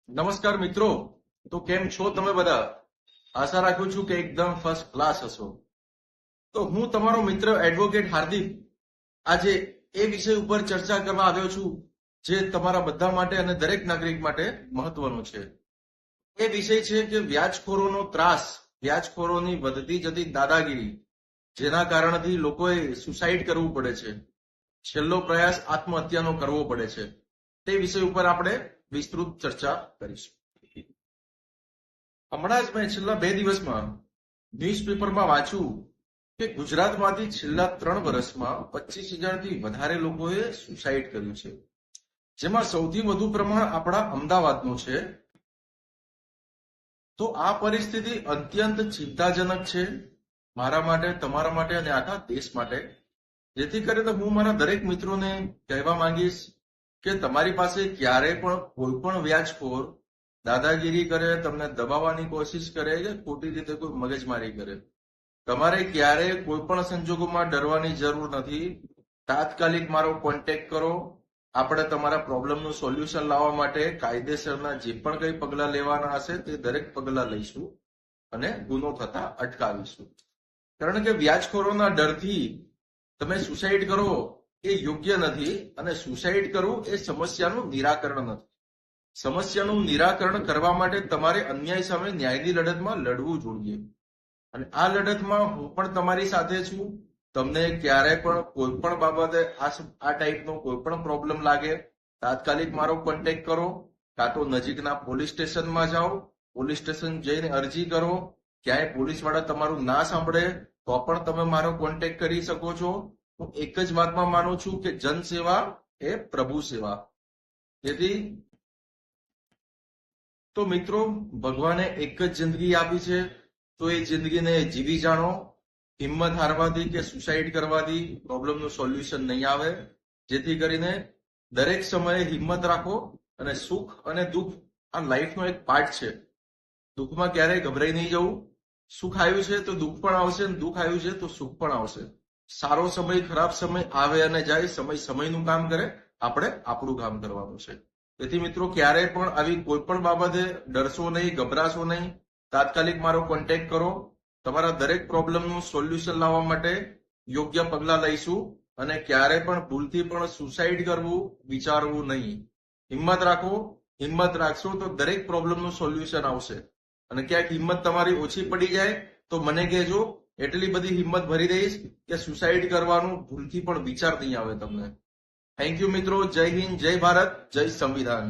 નમસ્કાર મિત્રો. તો કેમ છો તમે બધા? આશા રાખું છું કે એકદમ ફર્સ્ટ ક્લાસ હશો. તો હું તમારો મિત્ર એડવોકેટ હાર્દિક આજે એ વિષય ઉપર ચર્ચા કરવા આવ્યો છું જે તમારા બધા માટે અને દરેક નાગરિક માટે મહત્વનો છે. એ વિષય છે કે વ્યાજખોરોનો ત્રાસ, વ્યાજખોરોની વધતી જતી દાદાગીરી, જેના કારણથી લોકોએ સુસાઇડ કરવું પડે છે, છેલ્લો પ્રયાસ આત્મહત્યાનો કરવો પડે છે. તે વિષય ઉપર આપણે વિસ્તૃત ચર્ચા કરીશું. હમણાં જ મેં છેલ્લા 2 દિવસમાં ન્યૂઝપેપરમાં વાંચ્યું કે ગુજરાતમાંથી છેલ્લા 3 વર્ષમાં 25,000 થી વધારે લોકોએ સુસાઇડ કર્યું છે, જેમાં સૌથી વધુ પ્રમાણ આપણા અમદાવાદનું છે. તો આ પરિસ્થિતિ અત્યંત ચિંતાજનક છે મારા માટે, તમારા માટે અને આખા દેશ માટે. જેથી કરીને હું મારા દરેક મિત્રોને કહેવા માંગીશ કે તમારી પાસે ક્યારેય પણ કોઈ પણ વ્યાજખોર દાદાગીરી કરે, તમને દબાવવાની કોશિશ કરે કે ખોટી રીતે કોઈ મગજમારી કરે, તમારે ક્યારેય કોઈ પણ સંજોગોમાં ડરવાની જરૂર નથી. તાત્કાલિક મારો કોન્ટેક્ટ કરો. આપણે તમારા પ્રોબ્લેમનું સોલ્યુશન લાવવા માટે કાયદેસરના જે પણ કંઈ પગલાં લેવાના હશે તે દરેક પગલાં લઈશું અને ગુનો થતા અટકાવીશું. કારણ કે વ્યાજખોરોના ડરથી તમે સુસાઇડ કરો એ યોગ્ય નથી, અને સુસાઇડ કરવું એ સમસ્યાનું નિરાકરણ નથી. સમસ્યાનું નિરાકરણ કરવા માટે તમારે અન્યાય સામે ન્યાયની લડતમાં લડવું જોઈએ. અને આ લડતમાં હું પણ તમારી સાથે છું. તમને ક્યારેય પણ કોઈ પણ બાબતે આ ટાઈપનો કોઈ પણ પ્રોબ્લેમ લાગે, તાત્કાલિક મારો કોન્ટેક્ટ કરો. કાં તો નજીકના પોલીસ સ્ટેશનમાં જાઓ, પોલીસ સ્ટેશન જઈને અરજી કરો. ક્યાંય પોલીસ વાળા તમારું ના સાંભળે તો પણ તમે મારો કોન્ટેક્ટ કરી શકો છો. હું એક જ વાતમાં માનું છું કે જનસેવા એ પ્રભુ સેવા. તેથી તો મિત્રો, ભગવાને એક જ જિંદગી આપી છે, તો એ જિંદગીને જીવી જાણો. હિંમત હારવાથી કે સુસાઇડ કરવાથી પ્રોબ્લેમનું સોલ્યુશન નહીં આવે. જેથી કરીને દરેક સમયે હિંમત રાખો. અને સુખ અને દુઃખ આ લાઈફનો એક પાર્ટ છે. દુઃખમાં ક્યારેય ગભરાઈ નહીં જવું. સુખ આવ્યું છે તો દુઃખ પણ આવશે, અને દુઃખ આવ્યું છે તો સુખ પણ આવશે. સારો સમય, ખરાબ સમય આવે અને જાય. સમય સમયનું કામ કરે, આપણે આપણું કામ કરવાનું છે. તેથી મિત્રો, ક્યારેય પણ આવી કોઈ પણ બાબતે ડરશો નહીં, ગભરાશો નહીં. તાત્કાલિક મારો કોન્ટેક્ટ કરો. તમારા દરેક પ્રોબ્લેમનું સોલ્યુશન લાવવા માટે યોગ્ય પગલાં લઈશું. અને ક્યારેય પણ ભૂલથી પણ સુસાઇડ કરવું વિચારવું નહીં. હિંમત રાખો. હિંમત રાખશો તો દરેક પ્રોબ્લેમનું સોલ્યુશન આવશે. અને ક્યાંક હિંમત તમારી ઓછી પડી જાય તો મને કહેજો. એટલી બધી હિંમત ભરી દઈશ કે સુસાઇડ કરવાનું ભૂલથી પણ વિચાર નહીં આવે તમને. થેન્ક યુ મિત્રો. જય હિન્દ, જય ભારત, જય સંવિધાન.